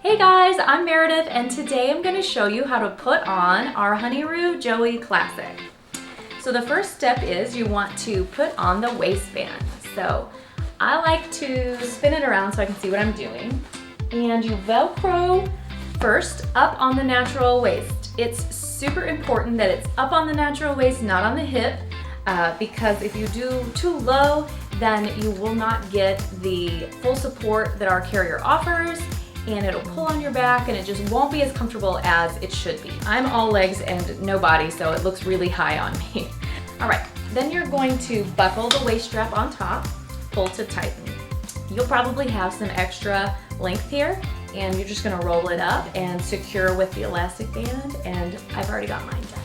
Hey guys, I'm Meredith and today I'm going to show you how to put on our Honeyroo Joey Classic. So the first step is you want to put on the waistband. So I like to spin it around so I can see what I'm doing. And you Velcro first up on the natural waist. It's super important that it's up on the natural waist, not on the hip, because if you do too low, then you will not get the full support that our carrier offers, and it'll pull on your back and it just won't be as comfortable as it should be. I'm all legs and no body, so it looks really high on me. All right, then you're going to buckle the waist strap on top, pull to tighten. You'll probably have some extra length here, and you're just gonna roll it up and secure with the elastic band, and I've already got mine done.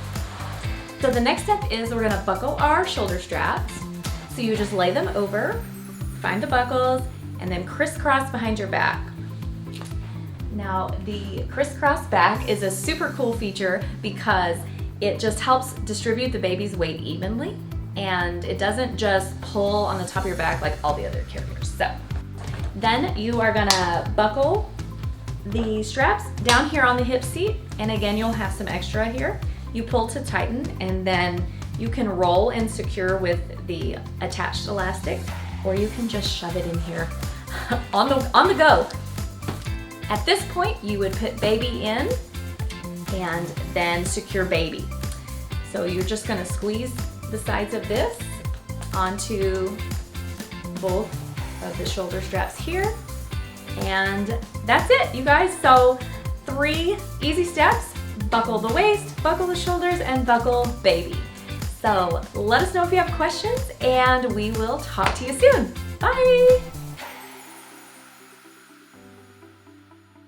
So the next step is we're gonna buckle our shoulder straps. So you just lay them over, find the buckles, and then crisscross behind your back. Now the crisscross back is a super cool feature because it just helps distribute the baby's weight evenly, and it doesn't just pull on the top of your back like all the other carriers. So then you are gonna buckle the straps down here on the hip seat, and again you'll have some extra here. You pull to tighten, and then you can roll and secure with the attached elastic, or you can just shove it in here on the go. At this point, you would put baby in and then secure baby. So you're just gonna squeeze the sides of this onto both of the shoulder straps here. And that's it, you guys. So 3 easy steps: buckle the waist, buckle the shoulders, and buckle baby. So let us know if you have questions, and we will talk to you soon. Bye.